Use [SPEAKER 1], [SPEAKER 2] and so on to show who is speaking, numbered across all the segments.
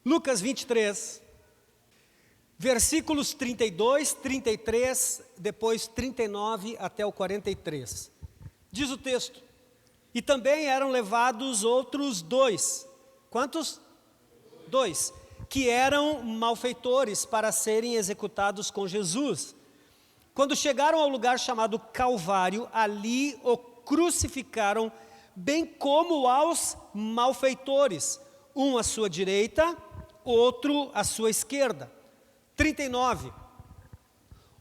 [SPEAKER 1] Lucas 23, versículos 32, 33, depois 39 até o 43. Diz o texto: e também eram levados outros dois. Quantos? Dois. Que eram malfeitores para serem executados com Jesus. Quando chegaram ao lugar chamado Calvário, ali o crucificaram, bem como aos malfeitores, um à sua direita, outro à sua esquerda. 39.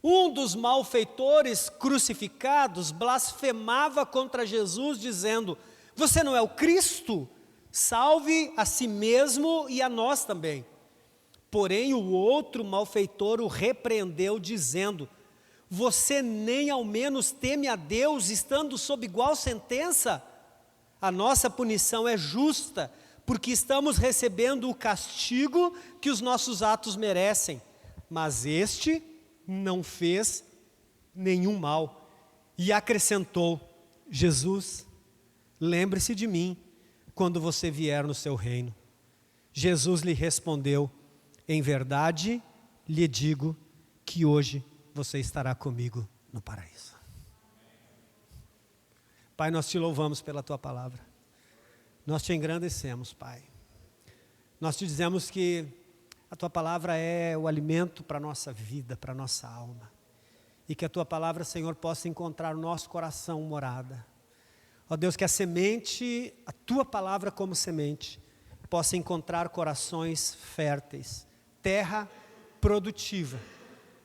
[SPEAKER 1] Um dos malfeitores crucificados blasfemava contra Jesus, dizendo: você não é o Cristo? Salve a si mesmo e a nós também. Porém o outro malfeitor o repreendeu, dizendo: você nem ao menos teme a Deus, estando sob igual sentença? A nossa punição é justa, porque estamos recebendo o castigo que os nossos atos merecem. Mas este não fez nenhum mal. E acrescentou: Jesus, lembre-se de mim quando você vier no seu reino. Jesus lhe respondeu: em verdade lhe digo que hoje você estará comigo no paraíso. Pai, nós te louvamos pela tua palavra. Nós te engrandecemos, Pai. Nós te dizemos que a tua palavra é o alimento para a nossa vida, para a nossa alma. E que a tua palavra, Senhor, possa encontrar no nosso coração morada. Ó Deus, que a semente, a tua palavra como semente, possa encontrar corações férteis, terra produtiva,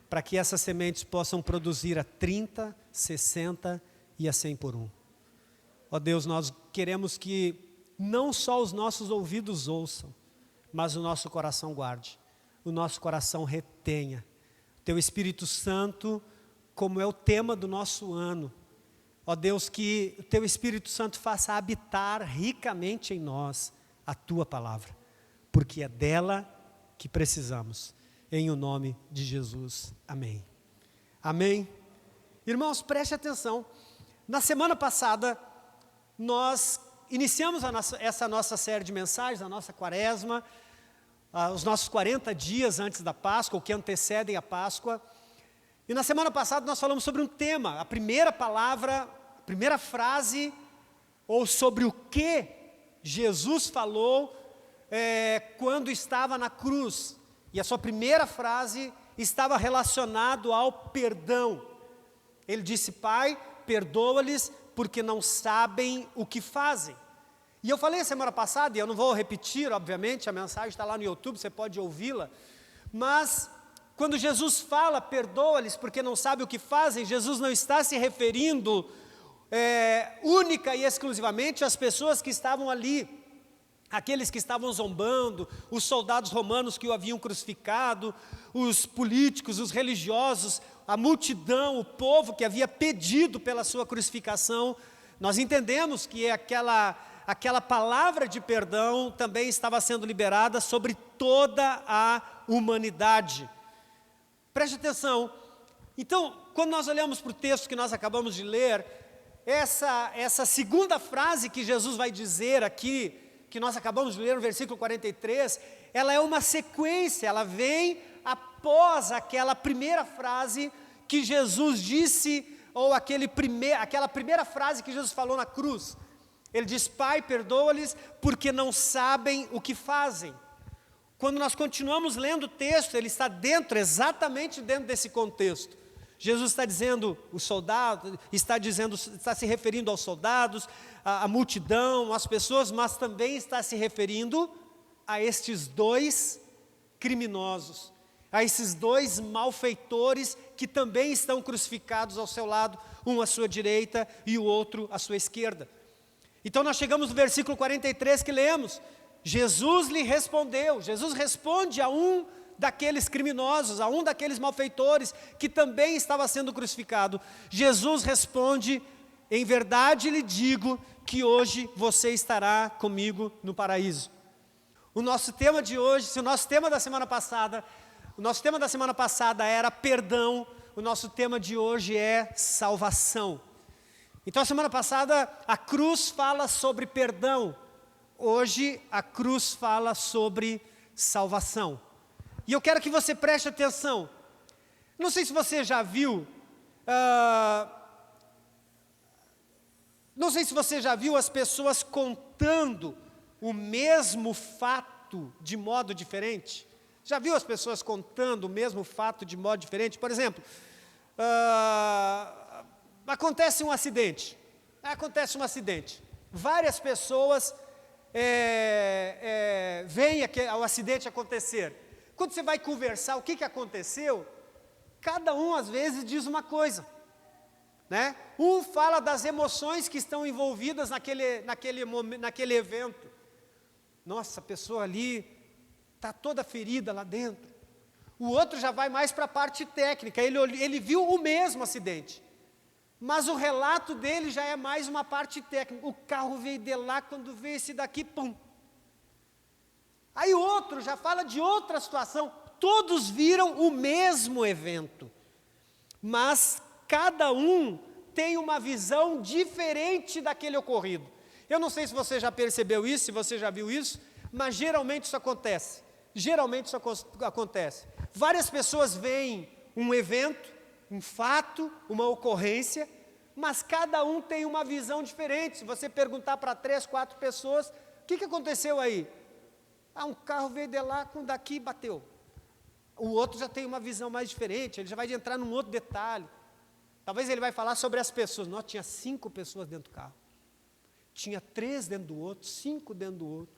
[SPEAKER 1] para que essas sementes possam produzir a 30, 60 e a 100 por um. Ó Deus, nós queremos que não só os nossos ouvidos ouçam, mas o nosso coração guarde, o nosso coração retenha. Teu Espírito Santo, como é o tema do nosso ano, ó Deus, que o Teu Espírito Santo faça habitar ricamente em nós a Tua palavra, porque é dela que precisamos, em o nome de Jesus, amém. Amém. Irmãos, preste atenção, na semana passada, nós iniciamos essa nossa série de mensagens, a nossa quaresma, os nossos 40 dias antes da Páscoa, o que antecedem a Páscoa. E na semana passada nós falamos sobre um tema, a primeira palavra, a primeira frase, ou sobre o que Jesus falou quando estava na cruz. E a sua primeira frase estava relacionado ao perdão. Ele disse: Pai, perdoa-lhes porque não sabem o que fazem. E eu falei a semana passada, e eu não vou repetir, obviamente, a mensagem está lá no YouTube, você pode ouvi-la, mas quando Jesus fala, perdoa-lhes porque não sabem o que fazem, Jesus não está se referindo única e exclusivamente às pessoas que estavam ali, aqueles que estavam zombando, os soldados romanos que o haviam crucificado, os políticos, os religiosos, a multidão, o povo que havia pedido pela sua crucificação. Nós entendemos que aquela palavra de perdão também estava sendo liberada sobre toda a humanidade. Preste atenção. Então, quando nós olhamos para o texto que nós acabamos de ler, essa segunda frase que Jesus vai dizer aqui, que nós acabamos de ler no versículo 43, ela é uma sequência, ela vem após aquela primeira frase que Jesus disse, ou aquela primeira frase que Jesus falou na cruz. Ele diz: Pai, perdoa-lhes porque não sabem o que fazem. Quando nós continuamos lendo o texto, ele está exatamente dentro desse contexto. Jesus está dizendo, está se referindo aos soldados, à multidão, às pessoas, mas também está se referindo a estes dois criminosos, a esses dois malfeitores que também estão crucificados ao seu lado, um à sua direita e o outro à sua esquerda. Então nós chegamos no versículo 43 que lemos. Jesus lhe respondeu, Jesus responde a um daqueles criminosos, a um daqueles malfeitores que também estava sendo crucificado. Jesus responde: em verdade lhe digo que hoje você estará comigo no paraíso. O nosso tema de hoje, se o nosso tema da semana passada era perdão, o nosso tema de hoje é salvação. Então, a semana passada, a cruz fala sobre perdão. Hoje, a cruz fala sobre salvação. E eu quero que você preste atenção. Não sei se você já viu, as pessoas contando o mesmo fato de modo diferente. Já viu as pessoas contando o mesmo fato de modo diferente? Por exemplo, acontece um acidente. Várias pessoas veem o acidente acontecer. Quando você vai conversar o que aconteceu, cada um às vezes diz uma coisa, né? Um fala das emoções que estão envolvidas naquele evento. Nossa, a pessoa ali está toda ferida lá dentro. O outro já vai mais para a parte técnica, ele viu o mesmo acidente, mas o relato dele já é mais uma parte técnica. O carro veio de lá, quando veio esse daqui, pum. Aí o outro já fala de outra situação. Todos viram o mesmo evento, mas cada um tem uma visão diferente daquele ocorrido. Eu não sei se você já percebeu isso, se você já viu isso, mas geralmente isso acontece. Várias pessoas veem um evento, um fato, uma ocorrência, mas cada um tem uma visão diferente. Se você perguntar para 3, 4 pessoas, o que aconteceu aí? Um carro veio de lá, com daqui bateu. O outro já tem uma visão mais diferente, ele já vai entrar num outro detalhe. Talvez ele vai falar sobre as pessoas. Não, tinha 5 pessoas dentro do carro. Tinha 3 dentro do outro, 5 dentro do outro.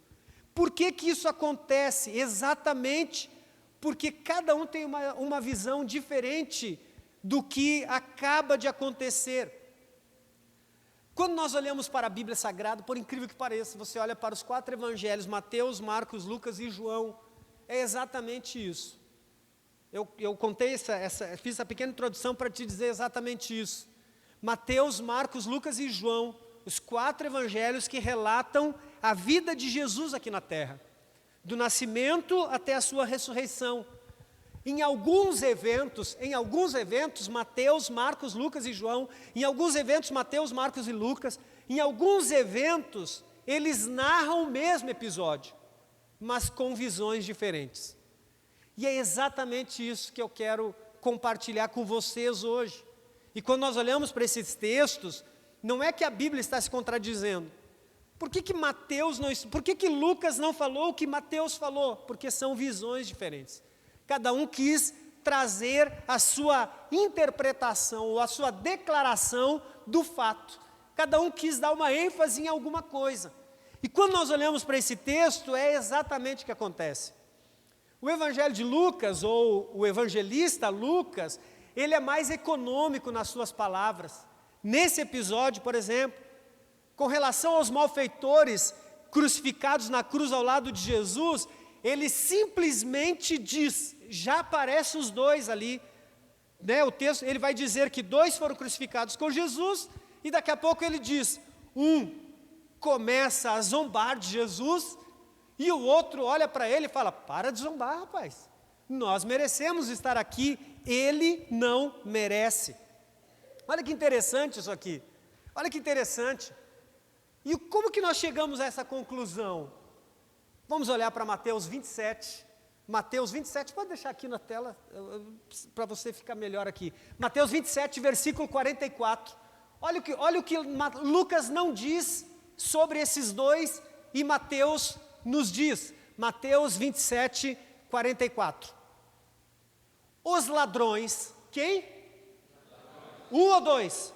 [SPEAKER 1] Por que isso acontece? Exatamente porque cada um tem uma visão diferente do que acaba de acontecer. Quando nós olhamos para a Bíblia Sagrada, por incrível que pareça, você olha para os 4 evangelhos, Mateus, Marcos, Lucas e João, é exatamente isso. Eu contei fiz essa pequena introdução para te dizer exatamente isso. Mateus, Marcos, Lucas e João, os 4 evangelhos que relatam a vida de Jesus aqui na terra, do nascimento até a sua ressurreição. Em alguns eventos, Mateus, Marcos, Lucas e João, em alguns eventos, Mateus, Marcos e Lucas, em alguns eventos, eles narram o mesmo episódio, mas com visões diferentes. E é exatamente isso que eu quero compartilhar com vocês hoje. E quando nós olhamos para esses textos, não é que a Bíblia está se contradizendo. Por que Lucas não falou o que Mateus falou? Porque são visões diferentes. Cada um quis trazer a sua interpretação ou a sua declaração do fato. Cada um quis dar uma ênfase em alguma coisa. E quando nós olhamos para esse texto, é exatamente o que acontece. O Evangelho de Lucas, ou o evangelista Lucas, ele é mais econômico nas suas palavras. Nesse episódio, por exemplo, com relação aos malfeitores crucificados na cruz ao lado de Jesus, ele simplesmente diz, já aparecem os 2 ali, né? O texto, ele vai dizer que 2 foram crucificados com Jesus, e daqui a pouco ele diz, um começa a zombar de Jesus, e o outro olha para ele e fala, para de zombar, rapaz, nós merecemos estar aqui, ele não merece. Olha que interessante isso aqui, olha que interessante. E como que nós chegamos a essa conclusão? Vamos olhar para Mateus 27. Mateus 27, pode deixar aqui na tela, para você ficar melhor aqui. Mateus 27, versículo 44. Olha o que Lucas não diz sobre esses 2 e Mateus nos diz. Mateus 27, 44. Os ladrões, quem? 1 ou 2?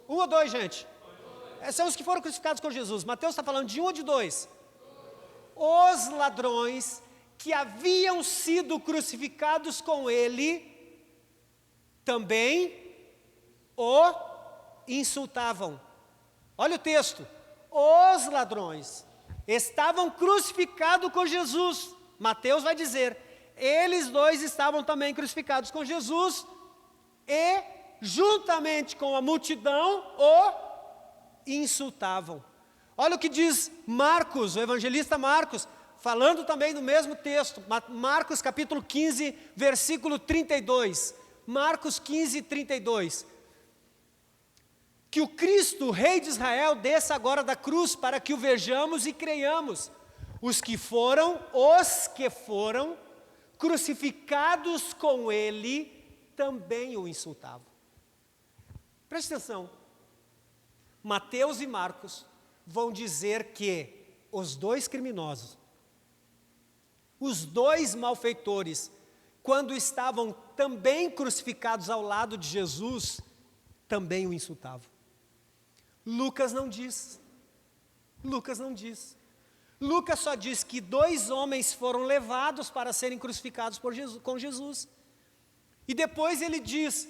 [SPEAKER 1] 1 ou 2, gente? São os que foram crucificados com Jesus. Mateus está falando de 1 ou de 2? Os ladrões que haviam sido crucificados com ele, também o insultavam. Olha o texto. Os ladrões estavam crucificados com Jesus. Mateus vai dizer, eles 2 estavam também crucificados com Jesus, e juntamente com a multidão o insultavam. Olha o que diz Marcos, o evangelista Marcos, falando também do mesmo texto, Marcos capítulo 15, versículo 32, Marcos 15, 32, que o Cristo, Rei de Israel, desça agora da cruz para que o vejamos e creiamos. os que foram crucificados com ele também o insultavam. Preste atenção. Mateus e Marcos vão dizer que os dois criminosos, os dois malfeitores, quando estavam também crucificados ao lado de Jesus, também o insultavam. Lucas não diz. Lucas não diz. Lucas só diz que 2 homens foram levados para serem crucificados com Jesus. E depois ele diz,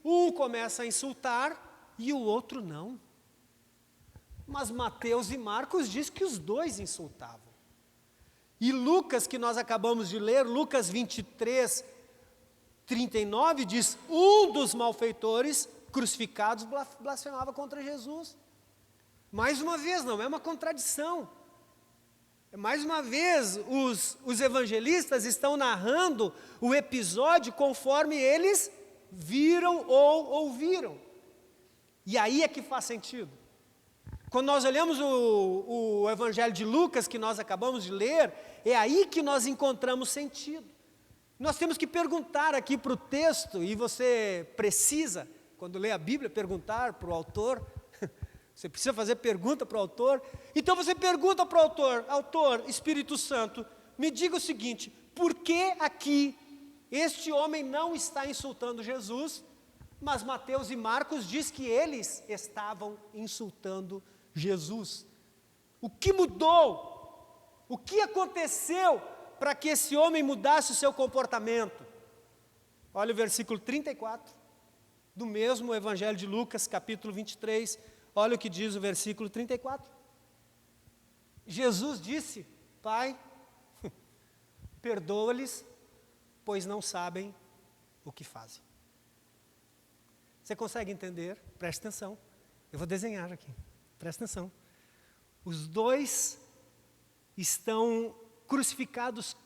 [SPEAKER 1] um começa a insultar e o outro não. Mas Mateus e Marcos diz que os dois insultavam. E Lucas, que nós acabamos de ler, Lucas 23, 39, diz, um dos malfeitores crucificados blasfemava contra Jesus. Mais uma vez, não é uma contradição. Mais uma vez, os evangelistas estão narrando o episódio conforme eles viram ou ouviram. E aí é que faz sentido. Quando nós olhamos o Evangelho de Lucas, que nós acabamos de ler, é aí que nós encontramos sentido. Nós temos que perguntar aqui para o texto, e você precisa, quando lê a Bíblia, perguntar para o autor. Você precisa fazer pergunta para o autor. Então você pergunta para o autor, autor, Espírito Santo, me diga o seguinte, por que aqui este homem não está insultando Jesus, mas Mateus e Marcos diz que eles estavam insultando Jesus? O que mudou? O que aconteceu para que esse homem mudasse o seu comportamento? Olha o versículo 34, do mesmo Evangelho de Lucas, capítulo 23, olha o que diz o versículo 34. Jesus disse, Pai, perdoa-lhes, pois não sabem o que fazem. Você consegue entender? Preste atenção. Eu vou desenhar aqui. Preste atenção. Os dois estão crucificados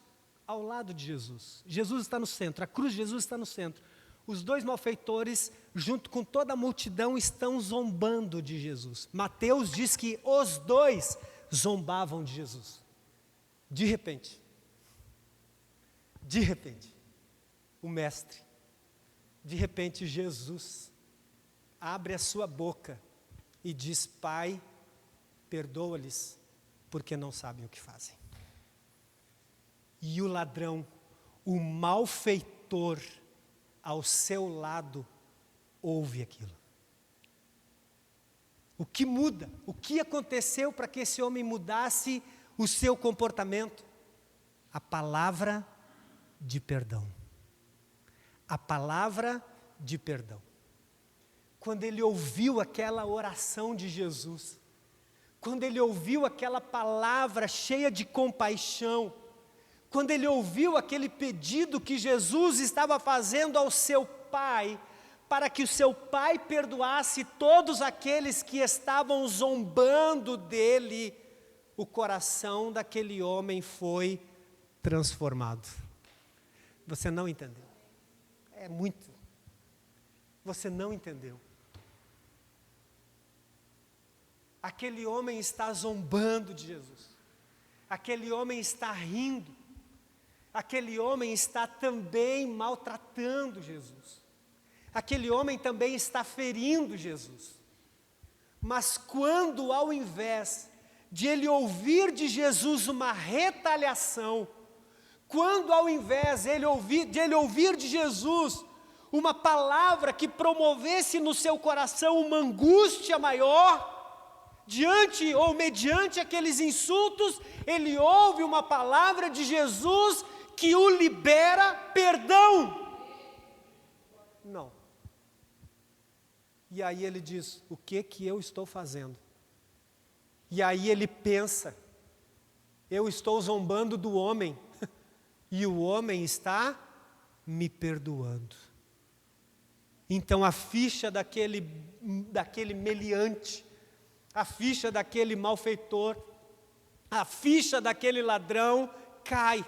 [SPEAKER 1] ao lado de Jesus. Jesus está no centro, a cruz de Jesus está no centro. Os dois malfeitores, junto com toda a multidão, estão zombando de Jesus. Mateus diz que os dois zombavam de Jesus. De repente, o mestre, de repente Jesus abre a sua boca e diz, Pai, perdoa-lhes, porque não sabem o que fazem. E o ladrão, o malfeitor, ao seu lado, ouve aquilo. O que muda? O que aconteceu para que esse homem mudasse o seu comportamento? A palavra de perdão. A palavra de perdão. Quando ele ouviu aquela oração de Jesus, quando ele ouviu aquela palavra cheia de compaixão, quando ele ouviu aquele pedido que Jesus estava fazendo ao seu Pai, para que o seu Pai perdoasse todos aqueles que estavam zombando dele, o coração daquele homem foi transformado. Você não entendeu. Você não entendeu. Aquele homem está zombando de Jesus. Aquele homem está rindo. Aquele homem está também maltratando Jesus. Aquele homem também está ferindo Jesus. Mas quando, ao invés de ele ouvir de Jesus uma retaliação, quando ao invés de ele ouvir de Jesus uma palavra que promovesse no seu coração uma angústia maior, diante ou mediante aqueles insultos, ele ouve uma palavra de Jesus que o libera perdão. Não. E aí ele diz, o que eu estou fazendo? E aí ele pensa, eu estou zombando do homem, e o homem está me perdoando. Então a ficha daquele meliante, a ficha daquele malfeitor, a ficha daquele ladrão cai,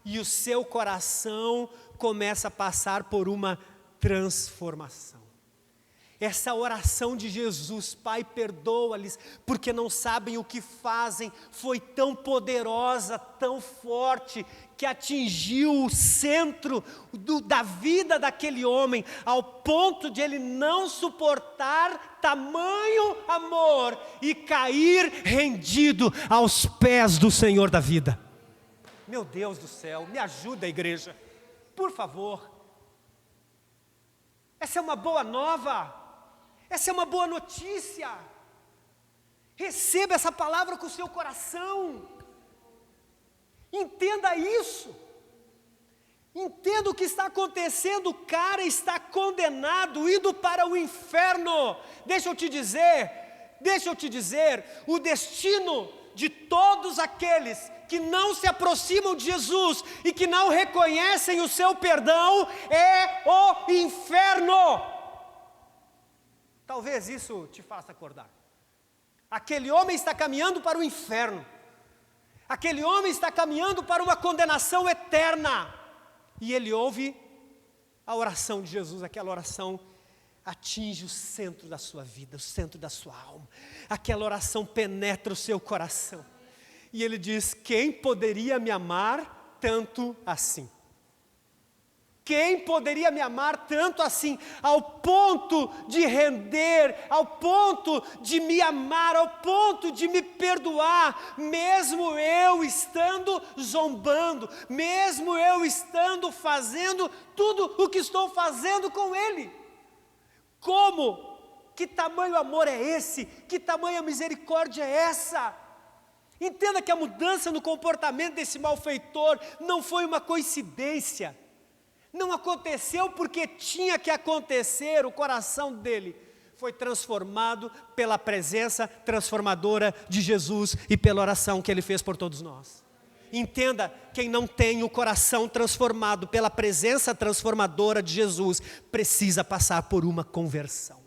[SPEAKER 1] e o seu coração começa a passar por uma transformação. Essa oração de Jesus, Pai, perdoa-lhes, porque não sabem o que fazem, foi tão poderosa, tão forte, que atingiu o centro da vida daquele homem, ao ponto de ele não suportar tamanho amor e cair rendido aos pés do Senhor da vida. Meu Deus do céu, me ajuda, igreja, por favor. Essa é uma boa nova. Essa é uma boa notícia. Receba essa palavra com o seu coração. Entenda isso. Entenda o que está acontecendo. O cara está condenado, indo para o inferno. Deixa eu te dizer, o destino de todos aqueles que não se aproximam de Jesus e que não reconhecem o seu perdão é o inferno. Talvez isso te faça acordar. Aquele homem está caminhando para o inferno. Aquele homem está caminhando para uma condenação eterna. E ele ouve a oração de Jesus. Aquela oração atinge o centro da sua vida, o centro da sua alma. Aquela oração penetra o seu coração. E ele diz: quem poderia me amar tanto assim? Quem poderia me amar tanto assim, ao ponto de render, ao ponto de me amar, ao ponto de me perdoar, mesmo eu estando zombando, mesmo eu estando fazendo tudo o que estou fazendo com ele? Como? Que tamanho amor é esse? Que tamanha misericórdia é essa? Entenda que a mudança no comportamento desse malfeitor não foi uma coincidência. Não aconteceu porque tinha que acontecer. O coração dele foi transformado pela presença transformadora de Jesus e pela oração que ele fez por todos nós. Entenda, quem não tem o coração transformado pela presença transformadora de Jesus, precisa passar por uma conversão.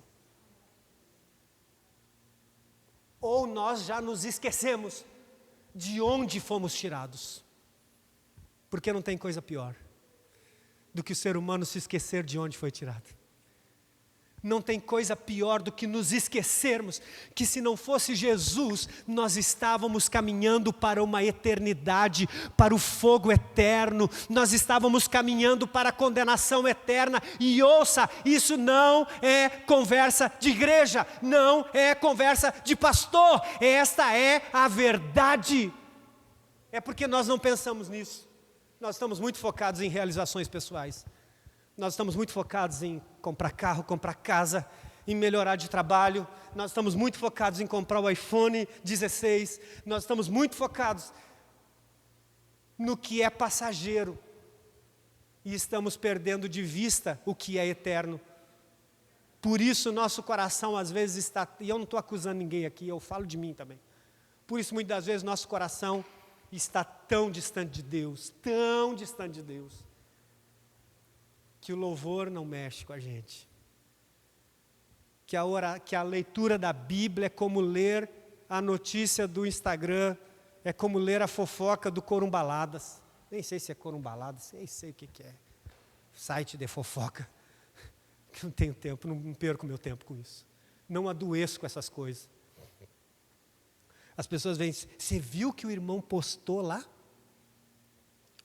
[SPEAKER 1] Ou nós já nos esquecemos de onde fomos tirados. Porque não tem coisa pior do que o ser humano se esquecer de onde foi tirado. Não tem coisa pior do que nos esquecermos que se não fosse Jesus, nós estávamos caminhando para uma eternidade, para o fogo eterno, nós estávamos caminhando para a condenação eterna. E ouça, isso não é conversa de igreja, não é conversa de pastor, esta é a verdade. É porque nós não pensamos nisso. Nós estamos muito focados em realizações pessoais. Nós estamos muito focados em comprar carro, comprar casa, em melhorar de trabalho. Nós estamos muito focados em comprar o iPhone 16. Nós estamos muito focados no que é passageiro. E estamos perdendo de vista o que é eterno. Por isso nosso coração às vezes está... E eu não estou acusando ninguém aqui, eu falo de mim também. Por isso muitas das vezes nosso coração está tão distante de Deus, que o louvor não mexe com a gente. Que a leitura da Bíblia é como ler a notícia do Instagram, é como ler a fofoca do Corumbaladas. Nem sei se é Corumbaladas, nem sei o que é. Site de fofoca. Não tenho tempo, não perco meu tempo com isso. Não adoeço com essas coisas. As pessoas veem, você viu que o irmão postou lá?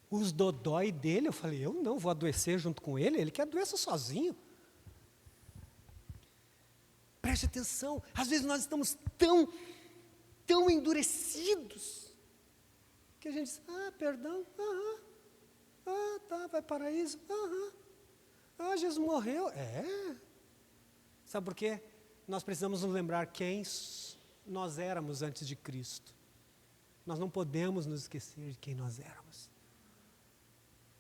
[SPEAKER 1] Os dodói dele? Eu falei, eu não vou adoecer junto com ele, ele quer adoecer sozinho. Preste atenção, às vezes nós estamos tão endurecidos, que a gente diz, perdão, tá, vai paraíso, Jesus morreu, Sabe por quê? Nós precisamos nos lembrar quem nós éramos antes de Cristo. Nós não podemos nos esquecer de quem nós éramos.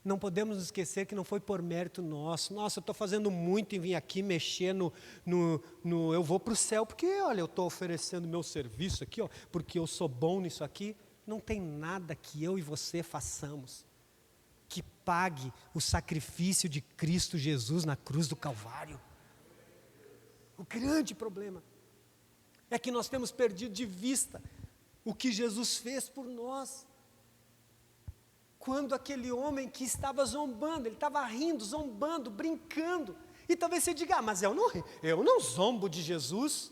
[SPEAKER 1] Não podemos nos esquecer que não foi por mérito nosso. Nossa, eu estou fazendo muito em vir aqui mexer no eu vou para o céu, porque olha, eu estou oferecendo meu serviço aqui, porque eu sou bom nisso aqui. Não tem nada que eu e você façamos que pague o sacrifício de Cristo Jesus na cruz do Calvário. O grande problema é que nós temos perdido de vista o que Jesus fez por nós. Quando aquele homem que estava zombando, ele estava rindo, zombando, brincando, E talvez você diga, mas eu não zombo de Jesus.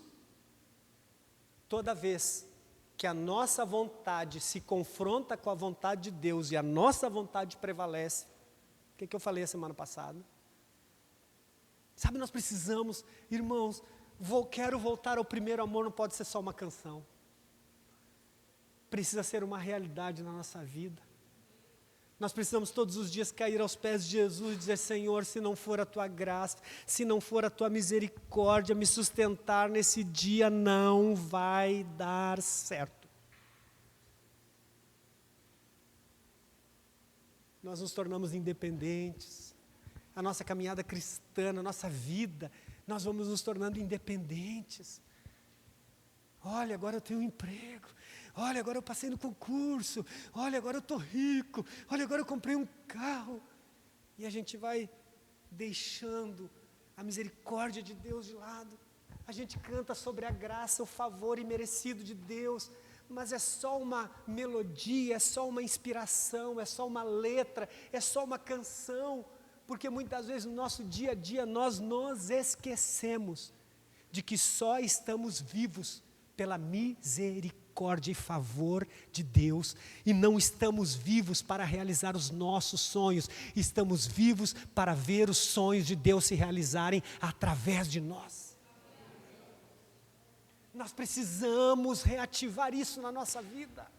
[SPEAKER 1] Toda vez que a nossa vontade se confronta com a vontade de Deus e a nossa vontade prevalece, o que eu falei a semana passada? Sabe, nós precisamos, irmãos, quero voltar ao primeiro amor, não pode ser só uma canção. Precisa ser uma realidade na nossa vida. Nós precisamos todos os dias cair aos pés de Jesus e dizer, Senhor, se não for a Tua graça, se não for a Tua misericórdia me sustentar nesse dia, não vai dar certo. Nós nos tornamos independentes. A nossa caminhada cristã, a nossa vida, nós vamos nos tornando independentes. Olha, agora eu tenho um emprego. Olha, agora eu passei no concurso. Olha, agora eu estou rico. Olha, agora eu comprei um carro. E a gente vai deixando a misericórdia de Deus de lado. A gente canta sobre a graça, o favor imerecido de Deus. Mas é só uma melodia, é só uma inspiração, é só uma letra, é só uma canção. Porque muitas vezes no nosso dia a dia nós nos esquecemos de que só estamos vivos pela misericórdia e favor de Deus, e não estamos vivos para realizar os nossos sonhos, estamos vivos para ver os sonhos de Deus se realizarem através de nós. Nós precisamos reativar isso na nossa vida,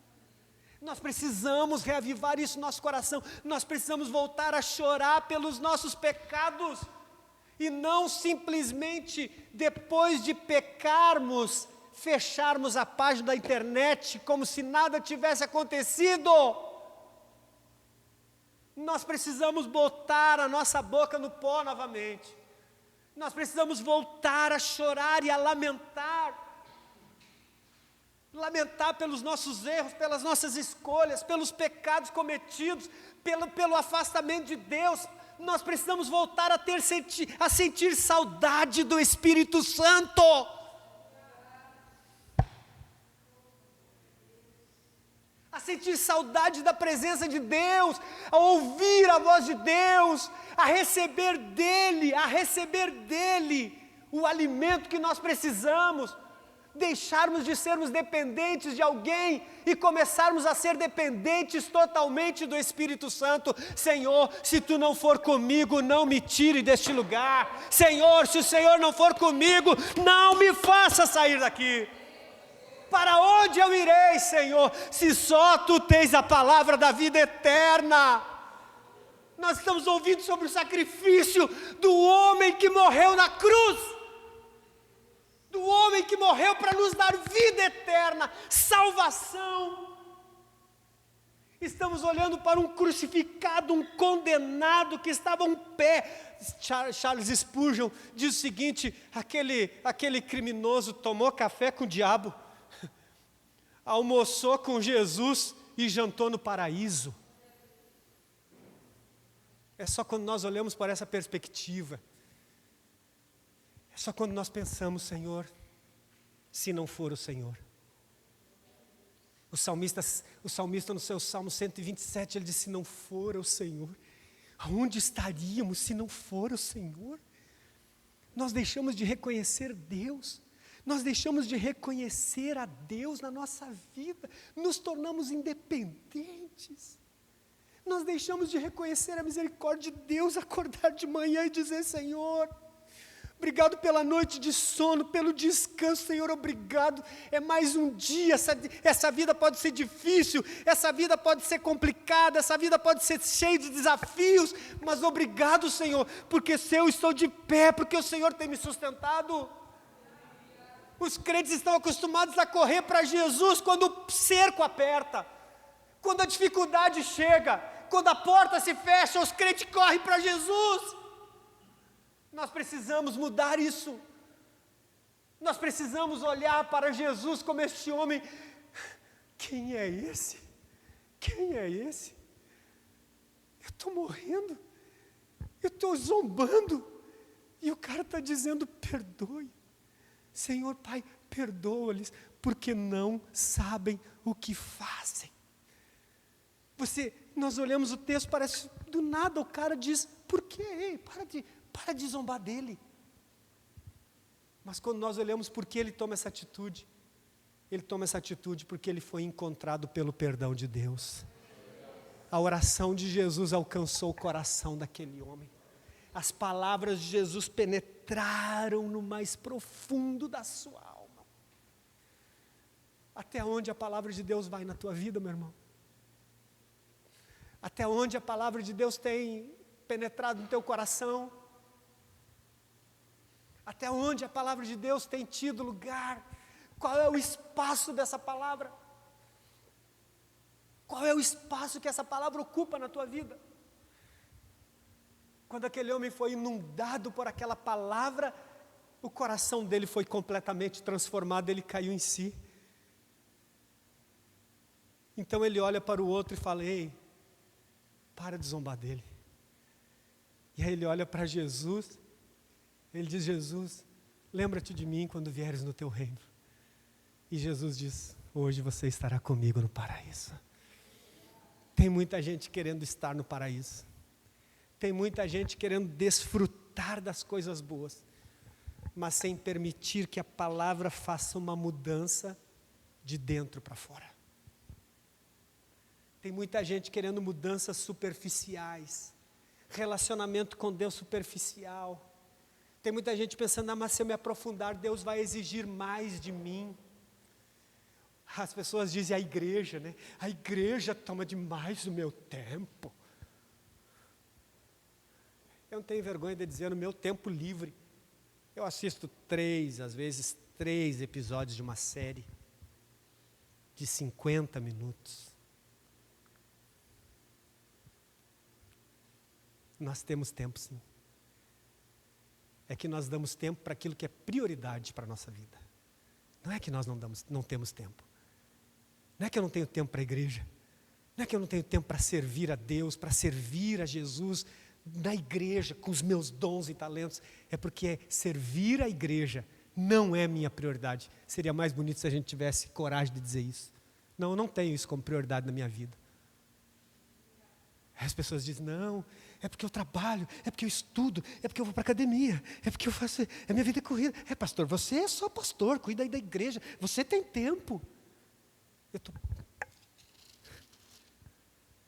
[SPEAKER 1] nós precisamos reavivar isso no nosso coração, nós precisamos voltar a chorar pelos nossos pecados, e não simplesmente depois de pecarmos, fecharmos a página da internet como se nada tivesse acontecido. Nós precisamos botar a nossa boca no pó novamente. Nós precisamos voltar a chorar e a lamentar. Lamentar pelos nossos erros, pelas nossas escolhas, pelos pecados cometidos, pelo afastamento de Deus. Nós precisamos voltar a sentir saudade do Espírito Santo. A sentir saudade da presença de Deus, a ouvir a voz de Deus, a receber dEle o alimento que nós precisamos, deixarmos de sermos dependentes de alguém e começarmos a ser dependentes totalmente do Espírito Santo. Senhor, se Tu não for comigo, não me tire deste lugar. Senhor, se o Senhor não for comigo, não me faça sair daqui. Para onde eu irei, Senhor, se só Tu tens a palavra da vida eterna? Nós estamos ouvindo sobre o sacrifício do homem que morreu na cruz, do homem que morreu para nos dar vida eterna, salvação. Estamos olhando para um crucificado, um condenado que estava um pé. Charles Spurgeon diz o seguinte: aquele criminoso tomou café com o diabo, almoçou com Jesus e jantou no paraíso. É só quando nós olhamos para essa perspectiva, é só quando nós pensamos, Senhor, se não for o Senhor. O salmista no seu Salmo 127, ele diz, se não for o Senhor, aonde estaríamos se não for o Senhor? Nós deixamos de reconhecer Deus, nós deixamos de reconhecer a Deus na nossa vida, nos tornamos independentes, nós deixamos de reconhecer a misericórdia de Deus, acordar de manhã e dizer, Senhor, obrigado pela noite de sono, pelo descanso, Senhor, obrigado, é mais um dia, essa vida pode ser difícil, essa vida pode ser complicada, essa vida pode ser cheia de desafios, mas obrigado, Senhor, porque se eu estou de pé, porque o Senhor tem me sustentado. Os crentes estão acostumados a correr para Jesus quando o cerco aperta, quando a dificuldade chega, quando a porta se fecha, os crentes correm para Jesus. Nós precisamos mudar isso. Nós precisamos olhar para Jesus como este homem. Quem é esse? Quem é esse? Eu estou morrendo, eu estou zombando, e o cara está dizendo, perdoe. Senhor, Pai, perdoa-lhes, porque não sabem o que fazem. Nós olhamos o texto, parece, do nada o cara diz, por quê? Ei, Para de zombar dele. Mas quando nós olhamos por que ele toma essa atitude, ele toma essa atitude porque ele foi encontrado pelo perdão de Deus. A oração de Jesus alcançou o coração daquele homem. As palavras de Jesus penetraram no mais profundo da sua alma. Até onde a palavra de Deus vai na tua vida, meu irmão? Até onde a palavra de Deus tem penetrado no teu coração? Até onde a palavra de Deus tem tido lugar? Qual é o espaço dessa palavra? Qual é o espaço que essa palavra ocupa na tua vida? Quando aquele homem foi inundado por aquela palavra, o coração dele foi completamente transformado, ele caiu em si. Então ele olha para o outro e fala: ei, para de zombar dele. E aí ele olha para Jesus, ele diz: Jesus, lembra-te de mim quando vieres no teu reino. E Jesus diz: hoje você estará comigo no paraíso. Tem muita gente querendo estar no paraíso. Tem muita gente querendo desfrutar das coisas boas, mas sem permitir que a palavra faça uma mudança de dentro para fora. Tem muita gente querendo mudanças superficiais, relacionamento com Deus superficial. Tem muita gente pensando: mas se eu me aprofundar, Deus vai exigir mais de mim. As pessoas dizem: a igreja, né? A igreja toma demais o meu tempo. Eu não tenho vergonha de dizer, no meu tempo livre, eu assisto 3, às vezes 3 episódios de uma série de 50 minutos. Nós temos tempo, sim. É que nós damos tempo para aquilo que é prioridade para a nossa vida. Não é que nós não temos tempo. Não é que eu não tenho tempo para a igreja. Não é que eu não tenho tempo para servir a Deus, para servir a Jesus na igreja, com os meus dons e talentos. É porque servir a igreja não é minha prioridade. Seria mais bonito se a gente tivesse coragem de dizer isso. Não, eu não tenho isso como prioridade na minha vida. As pessoas dizem: não, é porque eu trabalho, é porque eu estudo, é porque eu vou para a academia, é porque eu faço, a minha vida é corrida. É, pastor, você é só pastor, cuida aí da igreja, você tem tempo.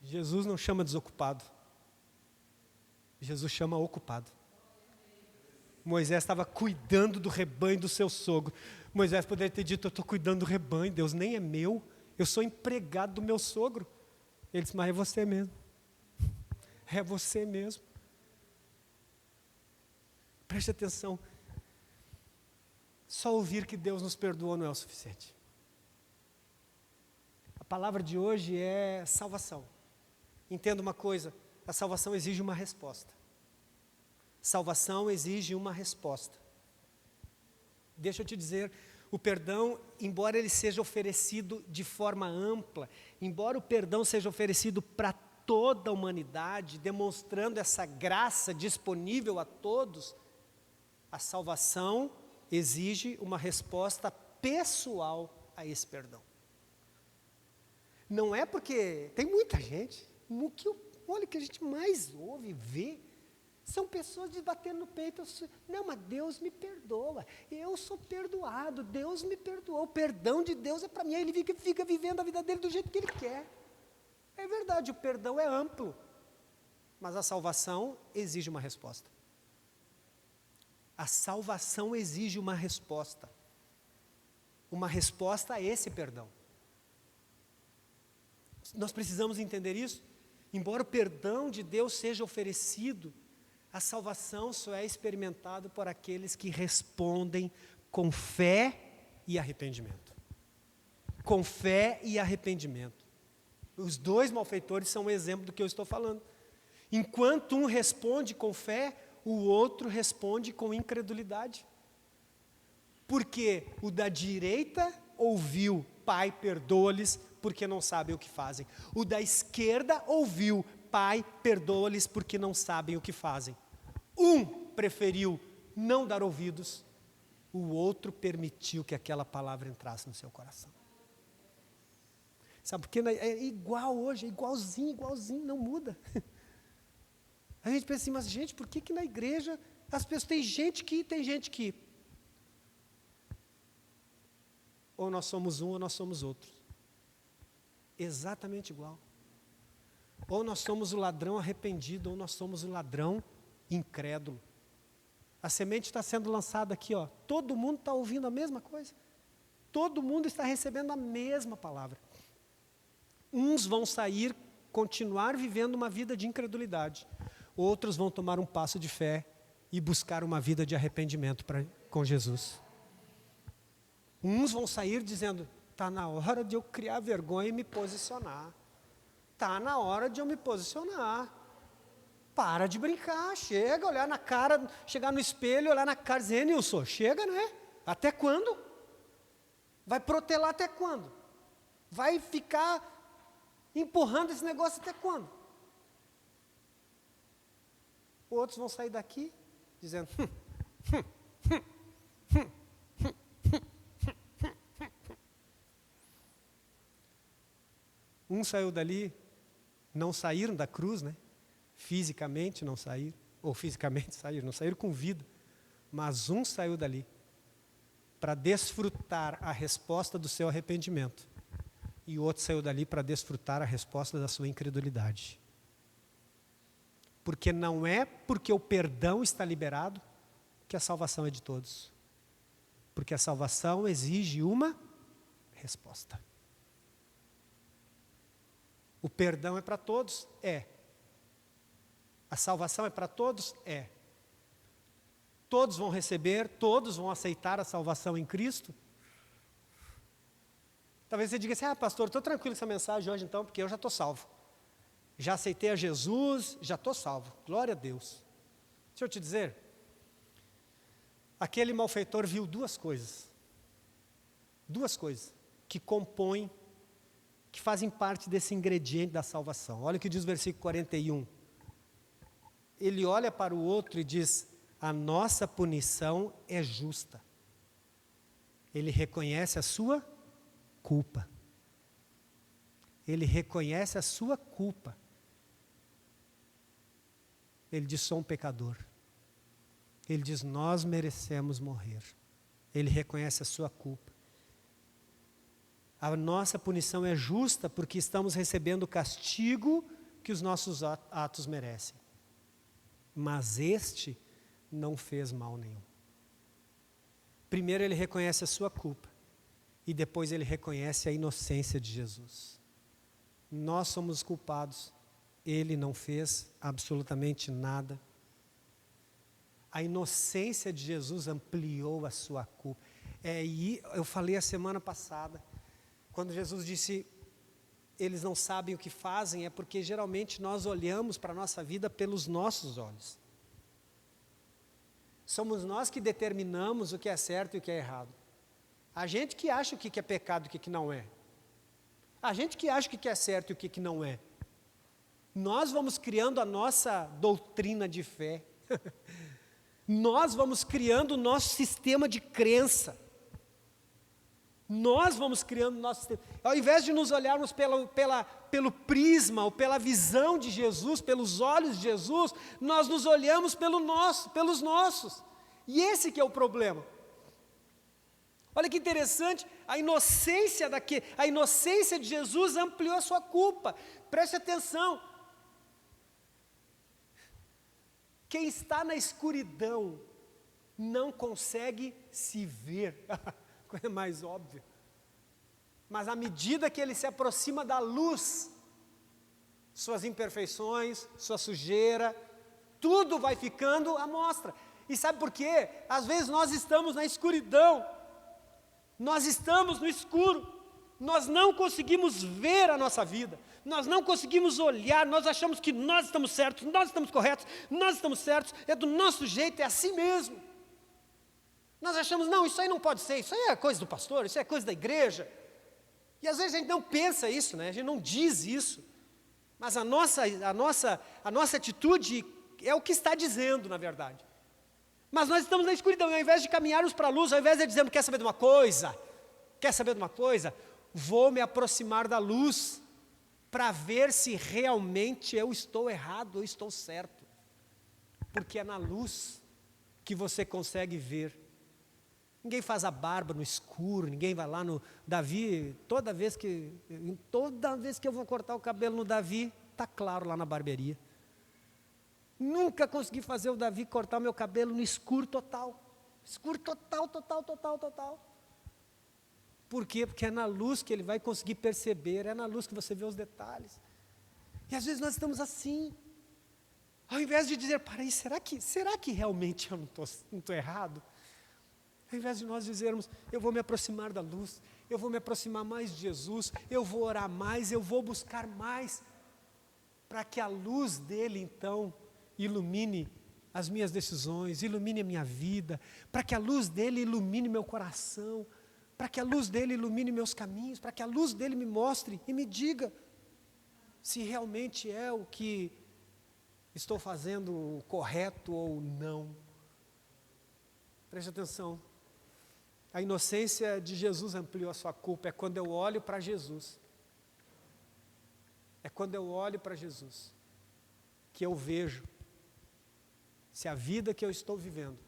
[SPEAKER 1] Jesus não chama desocupado, Jesus chama ocupado. Moisés estava cuidando do rebanho do seu sogro. Moisés poderia ter dito: eu estou cuidando do rebanho, Deus nem é meu, eu sou empregado do meu sogro. Ele disse: mas é você mesmo. É você mesmo. Preste atenção. Só ouvir que Deus nos perdoou não é o suficiente. A palavra de hoje é salvação. Entenda uma coisa: a salvação exige uma resposta. Salvação exige uma resposta. Deixa eu te dizer, o perdão, embora ele seja oferecido de forma ampla, embora o perdão seja oferecido para toda a humanidade, demonstrando essa graça disponível a todos, a salvação exige uma resposta pessoal a esse perdão. Não é porque tem muita gente, olha, que a gente mais ouve, vê, são pessoas de bater no peito: não, mas Deus me perdoa, eu sou perdoado, Deus me perdoou, o perdão de Deus é para mim. Aí ele fica vivendo a vida dele do jeito que ele quer. É verdade, o perdão é amplo, mas a salvação exige uma resposta. A salvação exige uma resposta a esse perdão. Nós precisamos entender isso. Embora o perdão de Deus seja oferecido, a salvação só é experimentada por aqueles que respondem com fé e arrependimento. Com fé e arrependimento. Os 2 malfeitores são um exemplo do que eu estou falando. Enquanto um responde com fé, o outro responde com incredulidade. Porque o da direita ouviu: Pai, perdoa-lhes, porque não sabem o que fazem. O da esquerda ouviu: Pai, perdoa-lhes, porque não sabem o que fazem. Um preferiu não dar ouvidos, o outro permitiu que aquela palavra entrasse no seu coração. Sabe, porque é igual hoje, é igualzinho, não muda. A gente pensa assim, mas gente, por que na igreja as pessoas, tem gente que... Ou nós somos um ou nós somos outro. Exatamente igual. Ou nós somos o ladrão arrependido, ou nós somos o ladrão incrédulo. A semente está sendo lançada aqui, ó. Todo mundo está ouvindo a mesma coisa. Todo mundo está recebendo a mesma palavra. Uns vão sair, continuar vivendo uma vida de incredulidade. Outros vão tomar um passo de fé e buscar uma vida de arrependimento com Jesus. Uns vão sair dizendo, está na hora de eu criar vergonha e me posicionar. Está na hora de eu me posicionar. Para de brincar, chega, olhar na cara, chegar no espelho, olhar na cara e dizer, Nilson, chega, né? Até quando? Vai protelar até quando? Vai ficar empurrando esse negócio até quando? Outros vão sair daqui dizendo, um saiu dali, não saíram da cruz, né? Fisicamente não saíram, ou fisicamente saíram, não saíram com vida, mas um saiu dali para desfrutar a resposta do seu arrependimento, e o outro saiu dali para desfrutar a resposta da sua incredulidade. Porque não é porque o perdão está liberado que a salvação é de todos. Porque a salvação exige uma resposta. O perdão é para todos? É. A salvação é para todos? É. Todos vão receber, todos vão aceitar a salvação em Cristo? Talvez você diga assim, pastor, estou tranquilo com essa mensagem hoje então, porque eu já estou salvo. Já aceitei a Jesus, já estou salvo. Glória a Deus. Deixa eu te dizer, aquele malfeitor viu duas coisas que compõem, que fazem parte desse ingrediente da salvação. Olha o que diz o versículo 41. Ele olha para o outro e diz, a nossa punição é justa. Ele reconhece a sua culpa. Ele reconhece a sua culpa. Ele diz, sou um pecador. Ele diz, nós merecemos morrer. Ele reconhece a sua culpa. A nossa punição é justa porque estamos recebendo o castigo que os nossos atos merecem. Mas este não fez mal nenhum. Primeiro ele reconhece a sua culpa e depois ele reconhece a inocência de Jesus. Nós somos culpados, ele não fez absolutamente nada. A inocência de Jesus ampliou a sua culpa. E eu falei a semana passada, quando Jesus disse, eles não sabem o que fazem, é porque geralmente nós olhamos para a nossa vida pelos nossos olhos. Somos nós que determinamos o que é certo e o que é errado. A gente que acha o que é pecado e o que não é. A gente que acha o que é certo e o que não é. Nós vamos criando a nossa doutrina de fé. Nós vamos criando o nosso sistema de crença. Nós vamos criando o nosso sistema. Ao invés de nos olharmos pelo prisma, ou pela visão de Jesus, pelos olhos de Jesus, nós nos olhamos pelos nossos. E esse que é o problema. Olha que interessante, a inocência de Jesus ampliou a sua culpa. Preste atenção. Quem está na escuridão não consegue se ver. Coisa mais óbvia. Mas à medida que ele se aproxima da luz, suas imperfeições, sua sujeira, tudo vai ficando à mostra. E sabe por quê? Às vezes nós estamos na escuridão, nós estamos no escuro, nós não conseguimos ver a nossa vida, nós não conseguimos olhar, nós achamos que nós estamos certos, nós estamos corretos, nós estamos certos, é do nosso jeito, é assim mesmo. Nós achamos, não, isso aí não pode ser, isso aí é coisa do pastor, isso é coisa da igreja. E às vezes a gente não pensa isso, né? A gente não diz isso. Mas a nossa atitude é o que está dizendo, na verdade. Mas nós estamos na escuridão, e ao invés de caminharmos para a luz, ao invés de dizermos, quer saber de uma coisa? Vou me aproximar da luz, para ver se realmente eu estou errado ou estou certo. porque é na luz que você consegue ver. Ninguém faz a barba no escuro, ninguém vai lá no Davi, toda vez que eu vou cortar o cabelo no Davi, está claro lá na barbearia. Nunca consegui fazer o Davi cortar o meu cabelo no escuro total. Escuro total. Por quê? Porque é na luz que ele vai conseguir perceber, é na luz que você vê os detalhes. E às vezes nós estamos assim, ao invés de dizer, peraí, será que realmente eu não estou errado? Ao invés de nós dizermos, eu vou me aproximar da luz, eu vou me aproximar mais de Jesus, eu vou orar mais, eu vou buscar mais, para que a luz dele então ilumine as minhas decisões, ilumine a minha vida, para que a luz dele ilumine meu coração, para que a luz dele ilumine meus caminhos, para que a luz dele me mostre e me diga se realmente é o que estou fazendo correto ou não. Preste atenção. A inocência de Jesus ampliou a sua culpa. É quando eu olho para Jesus. É quando eu olho para Jesus que eu vejo se a vida que eu estou vivendo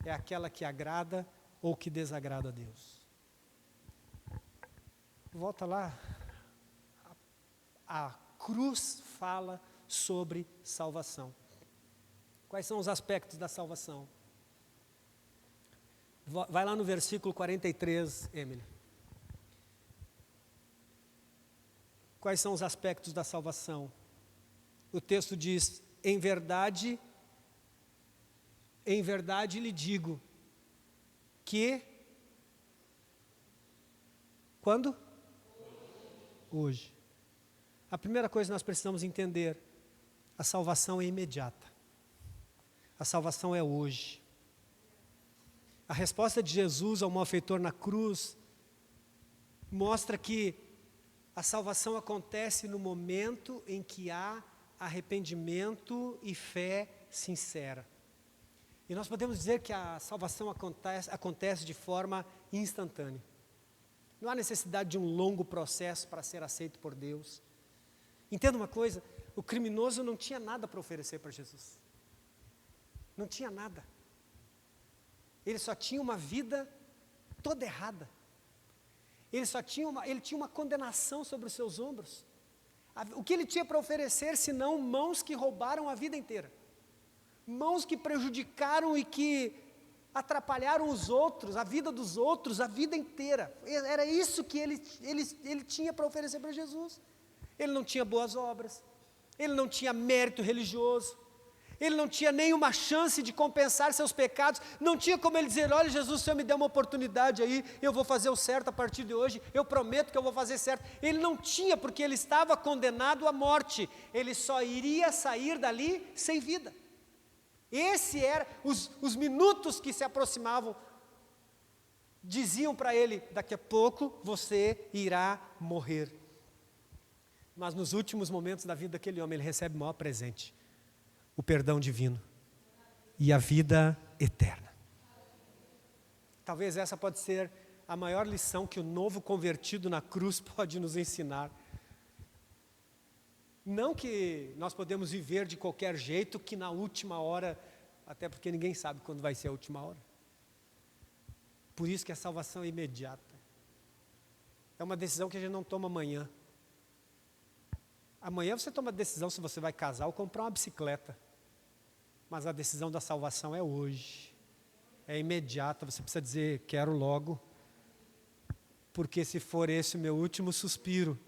[SPEAKER 1] é aquela que agrada ou que desagrada a Deus. Volta lá. A cruz fala sobre salvação. Quais são os aspectos da salvação? Vai lá no versículo 43, Emily. Quais são os aspectos da salvação? O texto diz, em verdade lhe digo, que... Quando? Hoje. A primeira coisa que nós precisamos entender, a salvação é imediata. A salvação é hoje. A resposta de Jesus ao malfeitor na cruz mostra que a salvação acontece no momento em que há arrependimento e fé sincera. E nós podemos dizer que a salvação acontece de forma instantânea. Não há necessidade de um longo processo para ser aceito por Deus. Entenda uma coisa, o criminoso não tinha nada para oferecer para Jesus. Não tinha nada. Ele só tinha uma vida toda errada. Ele tinha uma condenação sobre os seus ombros. O que ele tinha para oferecer, senão mãos que roubaram a vida inteira? Mãos que prejudicaram e que atrapalharam os outros, a vida dos outros, a vida inteira. Era isso que ele tinha para oferecer para Jesus. Ele não tinha boas obras, ele não tinha mérito religioso, ele não tinha nenhuma chance de compensar seus pecados, não tinha como ele dizer, olha Jesus, o Senhor me deu uma oportunidade aí, eu vou fazer o certo a partir de hoje, eu prometo que eu vou fazer certo. Ele não tinha, porque ele estava condenado à morte, ele só iria sair dali sem vida. Esse era, os minutos que se aproximavam, diziam para ele, daqui a pouco você irá morrer. Mas nos últimos momentos da vida daquele homem, ele recebe o maior presente, o perdão divino e a vida eterna. Talvez essa pode ser a maior lição que o novo convertido na cruz pode nos ensinar. Não que nós podemos viver de qualquer jeito, que na última hora, até porque ninguém sabe quando vai ser a última hora. Por isso que a salvação é imediata. É uma decisão que a gente não toma amanhã. Amanhã você toma a decisão se você vai casar ou comprar uma bicicleta. Mas a decisão da salvação é hoje. É imediata, você precisa dizer, quero logo. Porque se for esse o meu último suspiro,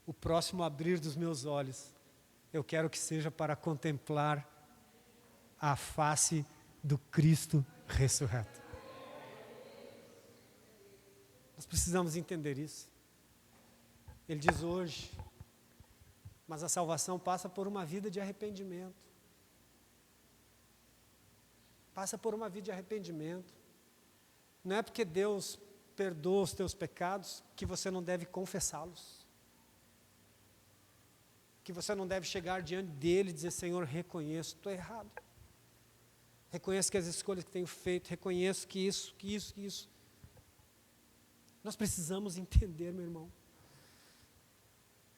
[SPEAKER 1] o próximo abrir dos meus olhos, eu quero que seja para contemplar a face do Cristo ressurreto. Nós precisamos entender isso. Ele diz hoje, mas a salvação passa por uma vida de arrependimento. Passa por uma vida de arrependimento. Não é porque Deus perdoa os teus pecados que você não deve confessá-los. Que você não deve chegar diante dele e dizer, Senhor, reconheço, estou errado. Reconheço que as escolhas que tenho feito, reconheço que isso. Nós precisamos entender, meu irmão.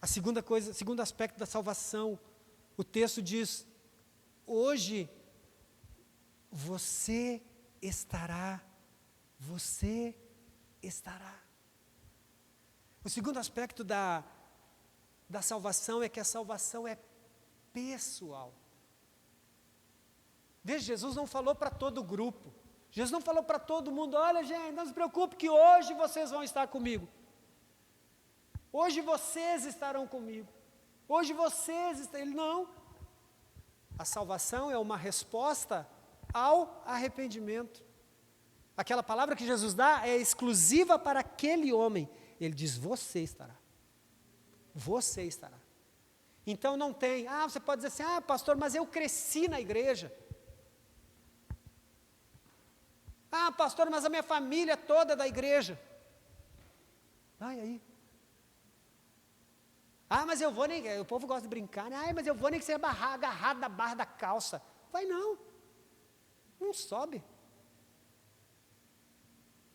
[SPEAKER 1] A segunda coisa, segundo aspecto da salvação, o texto diz: hoje você estará. O segundo aspecto da salvação é que a salvação é pessoal. Veja, Jesus não falou para todo o grupo. Jesus não falou para todo mundo: olha, gente, não se preocupe que hoje vocês vão estar comigo. Hoje vocês estarão comigo. Hoje vocês estarão. Ele não. A salvação é uma resposta ao arrependimento. Aquela palavra que Jesus dá é exclusiva para aquele homem. Ele diz: você estará. Você estará. Então não tem, você pode dizer assim: pastor, mas eu cresci na igreja. Pastor, mas a minha família toda é da igreja. Vai aí. Mas eu vou nem, o povo gosta de brincar, né? Mas eu vou nem que seja agarrado na barra da calça. Vai não. Não sobe.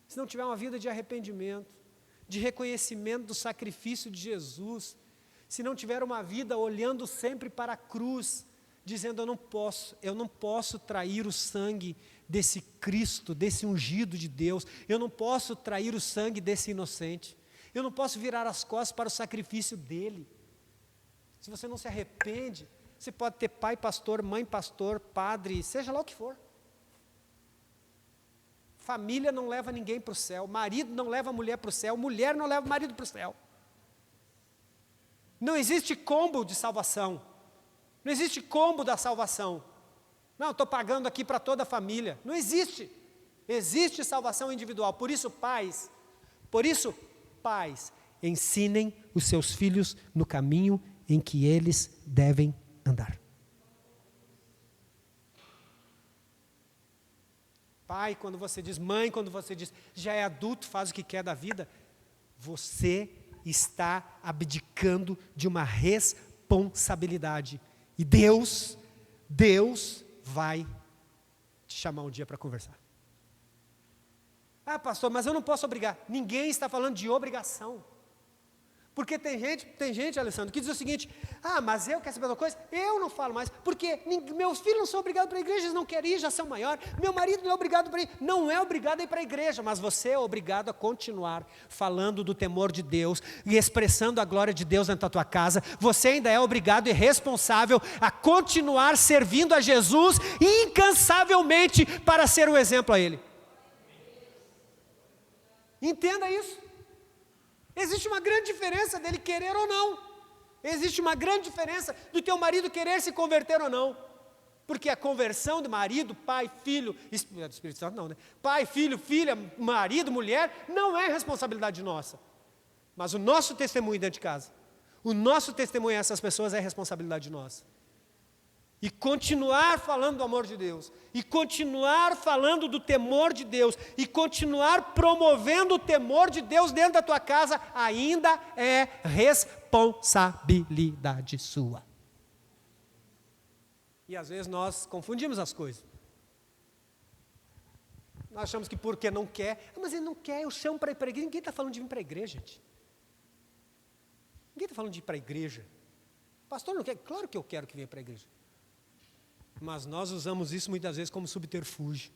[SPEAKER 1] Se não tiver uma vida de arrependimento, de reconhecimento do sacrifício de Jesus, se não tiver uma vida olhando sempre para a cruz, dizendo: eu não posso trair o sangue desse Cristo, desse ungido de Deus, eu não posso trair o sangue desse inocente, eu não posso virar as costas para o sacrifício dele. Se você não se arrepende, você pode ter pai pastor, mãe pastor, padre, seja lá o que for. Família não leva ninguém para o céu, marido não leva a mulher para o céu, mulher não leva o marido para o céu. Não existe combo de salvação, não existe combo da salvação. Não, estou pagando aqui para toda a família. Não existe. Existe salvação individual. Por isso, pais, ensinem os seus filhos no caminho em que eles devem andar. Pai, quando você diz, mãe, quando você diz, já é adulto, faz o que quer da vida, você está abdicando de uma responsabilidade. E Deus vai te chamar um dia para conversar. Pastor, mas eu não posso obrigar. Ninguém está falando de obrigação. Porque tem gente, Alessandro, que diz o seguinte: mas eu quero saber uma coisa, eu não falo mais, porque meus filhos não são obrigados para a igreja, eles não querem ir, já são maiores, meu marido não é obrigado para ir, não é obrigado a ir para a igreja, mas você é obrigado a continuar falando do temor de Deus e expressando a glória de Deus dentro da tua casa. Você ainda é obrigado e responsável a continuar servindo a Jesus incansavelmente para ser um exemplo a Ele. Entenda isso. Existe uma grande diferença dele querer ou não. Existe uma grande diferença do teu marido querer se converter ou não. Porque a conversão de marido, pai, filho, Espírito Santo não, né? Pai, filho, filha, marido, mulher, não é responsabilidade nossa. Mas o nosso testemunho dentro de casa, o nosso testemunho a essas pessoas é responsabilidade nossa. E continuar falando do amor de Deus, e continuar falando do temor de Deus, e continuar promovendo o temor de Deus dentro da tua casa, ainda é responsabilidade sua. E às vezes nós confundimos as coisas. Nós achamos que porque não quer, mas ele não quer, eu chamo para ir para a igreja. Ninguém está falando de vir para a igreja, gente. Ninguém está falando de ir para a igreja. Pastor, não quer? Claro que eu quero que venha para a igreja. Mas nós usamos isso muitas vezes como subterfúgio.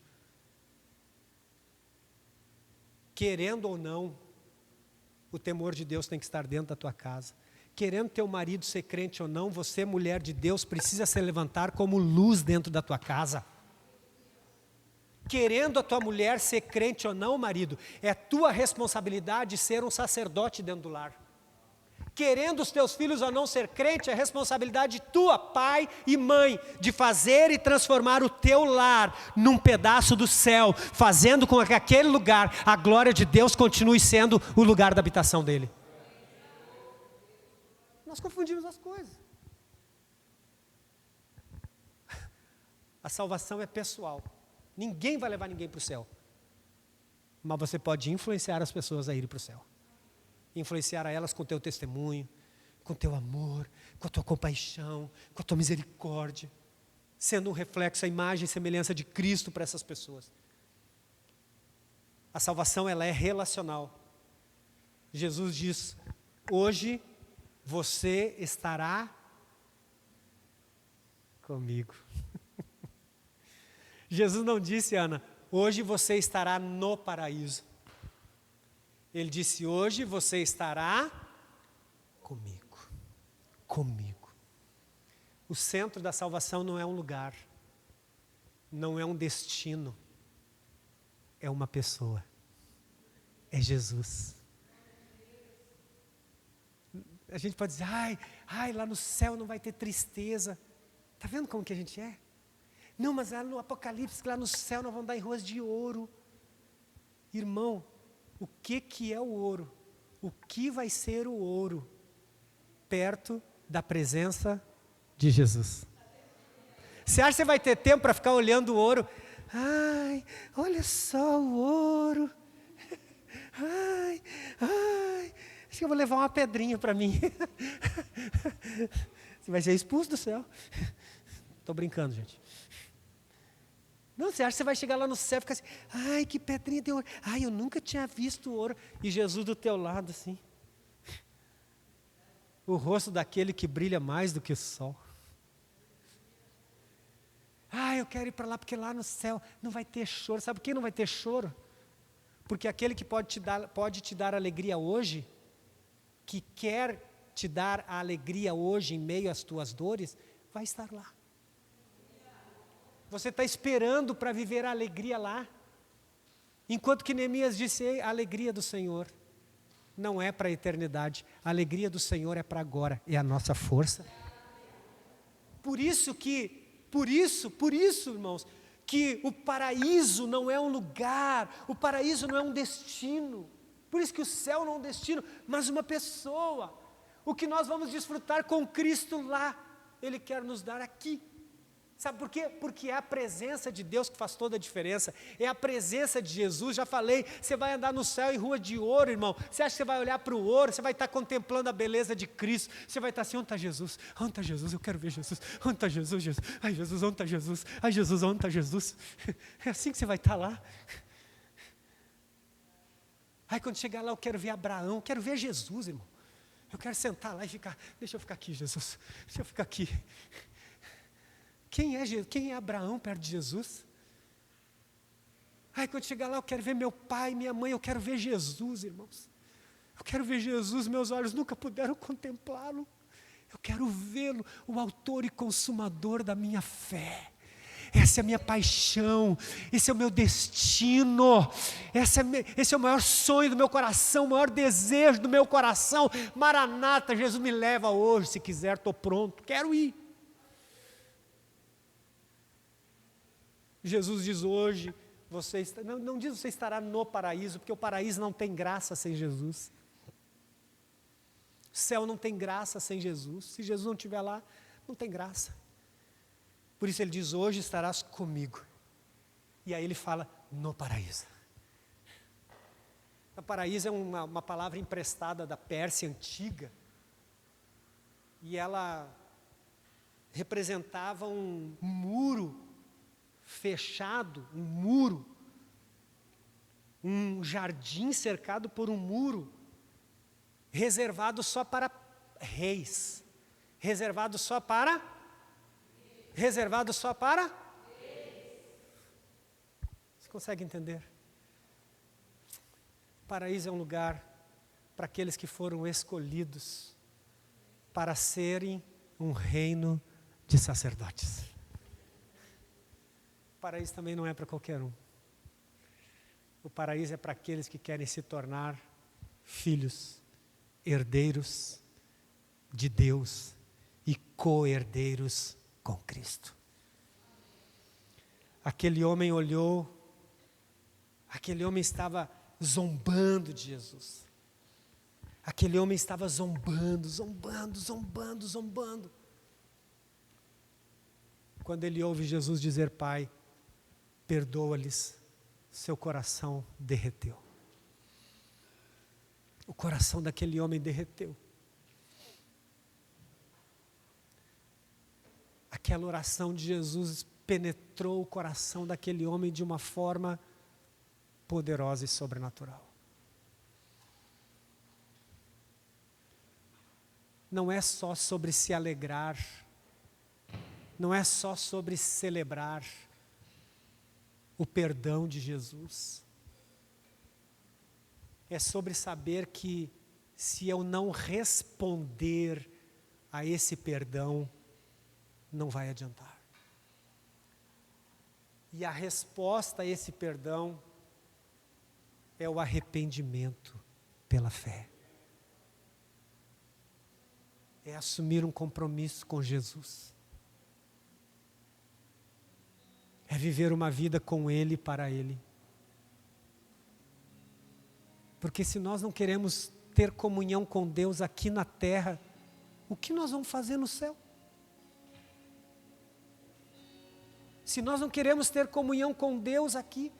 [SPEAKER 1] Querendo ou não, o temor de Deus tem que estar dentro da tua casa. Querendo teu marido ser crente ou não, você, mulher de Deus, precisa se levantar como luz dentro da tua casa. Querendo a tua mulher ser crente ou não, marido, é tua responsabilidade ser um sacerdote dentro do lar. Querendo os teus filhos ou não ser crente, é responsabilidade tua, pai e mãe, de fazer e transformar o teu lar num pedaço do céu, fazendo com que aquele lugar, a glória de Deus continue sendo o lugar da habitação dele. Nós confundimos as coisas. A salvação é pessoal. Ninguém vai levar ninguém para o céu. Mas você pode influenciar as pessoas a irem para o céu. Influenciar a elas com o teu testemunho, com o teu amor, com a tua compaixão, com a tua misericórdia, sendo um reflexo, a imagem e semelhança de Cristo para essas pessoas. A salvação, ela é relacional. Jesus diz: hoje você estará comigo. Jesus não disse, Ana, hoje você estará no paraíso. Ele disse, hoje você estará comigo. Comigo. O centro da salvação não é um lugar, não é um destino, é uma pessoa. É Jesus. A gente pode dizer, ai, lá no céu não vai ter tristeza. Está vendo como que a gente é? Não, mas lá no Apocalipse, lá no céu nós vamos andar em ruas de ouro. Irmão, o que é o ouro? O que vai ser o ouro perto da presença de Jesus? Você acha que você vai ter tempo para ficar olhando o ouro? Ai, olha só o ouro. Ai, acho que eu vou levar uma pedrinha para mim. Você vai ser expulso do céu. Estou brincando, gente. Não, você acha que você vai chegar lá no céu e ficar assim, ai, que pedrinha de ouro. Ai, eu nunca tinha visto ouro. E Jesus do teu lado, assim. O rosto daquele que brilha mais do que o sol. Eu quero ir para lá, porque lá no céu não vai ter choro. Sabe por que não vai ter choro? Porque aquele que pode te dar alegria hoje, que quer te dar a alegria hoje em meio às tuas dores, vai estar lá. Você está esperando para viver a alegria lá. Enquanto que Neemias disse, a alegria do Senhor não é para a eternidade. A alegria do Senhor é para agora, é a nossa força. Por isso, irmãos, que o paraíso não é um lugar, o paraíso não é um destino. Por isso que o céu não é um destino, mas uma pessoa. O que nós vamos desfrutar com Cristo lá, Ele quer nos dar aqui. Sabe por quê? Porque é a presença de Deus que faz toda a diferença. É a presença de Jesus. Já falei, você vai andar no céu em rua de ouro, irmão. Você acha que você vai olhar para o ouro, você vai estar contemplando a beleza de Cristo. Você vai estar assim, onde está Jesus? Onde está Jesus? Eu quero ver Jesus. Onde está Jesus, Jesus? Ai, Jesus, onde está Jesus? Ai, Jesus, onde está Jesus? É assim que você vai estar lá. Ai, quando chegar lá, eu quero ver Abraão, eu quero ver Jesus, irmão. Eu quero sentar lá e ficar, deixa eu ficar aqui, Jesus. Deixa eu ficar aqui. Quem é Abraão perto de Jesus? Quando chegar lá eu quero ver meu pai, minha mãe, eu quero ver Jesus, irmãos. Eu quero ver Jesus, meus olhos nunca puderam contemplá-lo. Eu quero vê-lo, o autor e consumador da minha fé. Essa é a minha paixão, esse é o meu destino, esse é o maior sonho do meu coração, o maior desejo do meu coração. Maranata, Jesus me leva hoje, se quiser, estou pronto, quero ir. Jesus diz hoje, não diz você estará no paraíso, porque o paraíso não tem graça sem Jesus. O céu não tem graça sem Jesus. Se Jesus não estiver lá, não tem graça. Por isso ele diz, hoje estarás comigo. E aí ele fala, no paraíso. O paraíso é uma palavra emprestada da Pérsia antiga. E ela representava um muro fechado, um muro, um jardim cercado por um muro, reservado só para reis, reservado só para. Você consegue entender? O paraíso é um lugar para aqueles que foram escolhidos para serem um reino de sacerdotes. O paraíso também não é para qualquer um. O paraíso é para aqueles que querem se tornar filhos, herdeiros de Deus e co-herdeiros com Cristo. Aquele homem olhou, aquele homem estava zombando de Jesus. Aquele homem estava zombando. Quando ele ouve Jesus dizer, Pai, perdoa-lhes, seu coração derreteu. O coração daquele homem derreteu. Aquela oração de Jesus penetrou o coração daquele homem de uma forma poderosa e sobrenatural. não é só sobre se alegrar, não é só sobre celebrar o perdão de Jesus. É sobre saber que se eu não responder a esse perdão, não vai adiantar. E a resposta a esse perdão é o arrependimento pela fé. É assumir um compromisso com Jesus. É viver uma vida com Ele e para Ele. Porque se nós não queremos ter comunhão com Deus aqui na terra, o que nós vamos fazer no céu? Se nós não queremos ter comunhão com Deus aqui,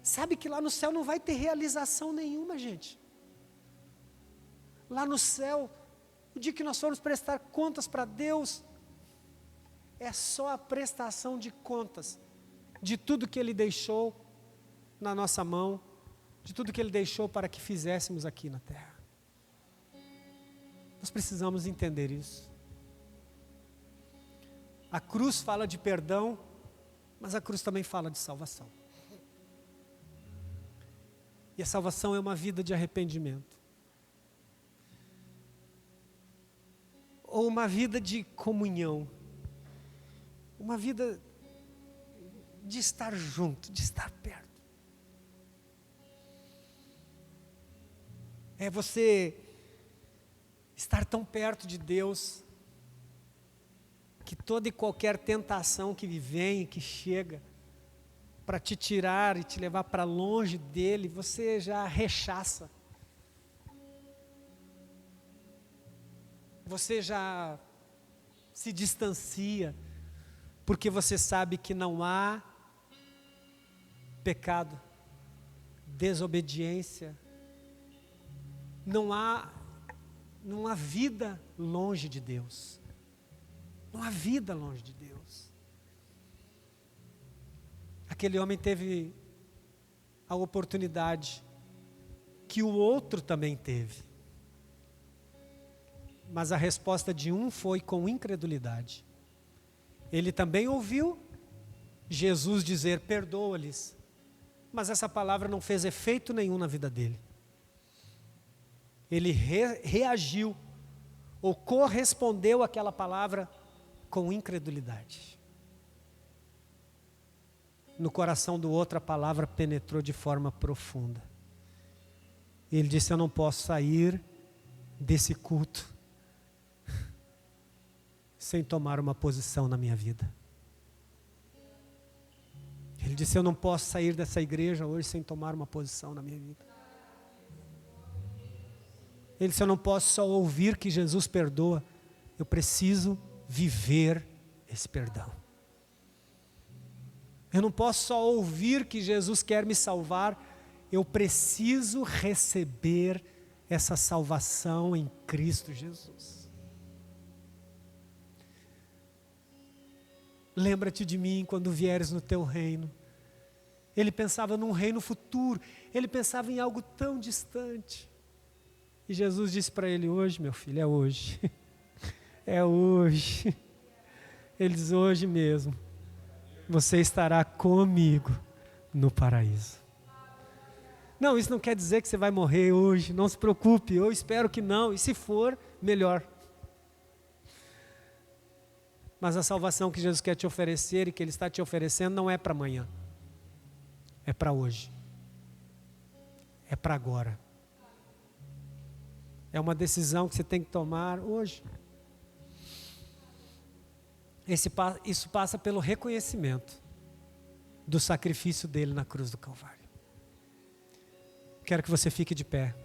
[SPEAKER 1] sabe que lá no céu não vai ter realização nenhuma, gente. Lá no céu, o dia que nós formos prestar contas para Deus, é só a prestação de contas de tudo que Ele deixou na nossa mão, de tudo que Ele deixou para que fizéssemos aqui na terra. Nós precisamos entender isso. A cruz fala de perdão, mas a cruz também fala de salvação. E a salvação é uma vida de arrependimento. Ou uma vida de comunhão. Uma vida de estar junto, de estar perto. É você estar tão perto de Deus, que toda e qualquer tentação que vem, que chega, para te tirar e te levar para longe dEle, você já rechaça. Você já se distancia, porque você sabe que não há pecado, desobediência, não há vida longe de Deus. Não há vida longe de Deus. Aquele homem teve a oportunidade que o outro também teve. Mas a resposta de um foi com incredulidade. Ele também ouviu Jesus dizer, perdoa-lhes. Mas essa palavra não fez efeito nenhum na vida dele. Ele reagiu, ou correspondeu àquela palavra com incredulidade. No coração do outro a palavra penetrou de forma profunda. Ele disse, eu não posso sair desse culto sem tomar uma posição na minha vida. Ele disse, eu não posso sair dessa igreja hoje sem tomar uma posição na minha vida. Ele disse, eu não posso só ouvir que Jesus perdoa, eu preciso viver esse perdão. Eu não posso só ouvir que Jesus quer me salvar, eu preciso receber essa salvação em Cristo Jesus. Lembra-te de mim quando vieres no teu reino. Ele pensava num reino futuro, ele pensava em algo tão distante. E Jesus disse para ele, hoje, meu filho, é hoje. É hoje. Ele diz, hoje mesmo, você estará comigo no paraíso. Não, isso não quer dizer que você vai morrer hoje, não se preocupe, eu espero que não, e se for, melhor. Mas a salvação que Jesus quer te oferecer e que Ele está te oferecendo não é para amanhã, é para hoje, é para agora. É uma decisão que você tem que tomar hoje. Isso passa pelo reconhecimento do sacrifício dele na cruz do Calvário. Quero que você fique de pé.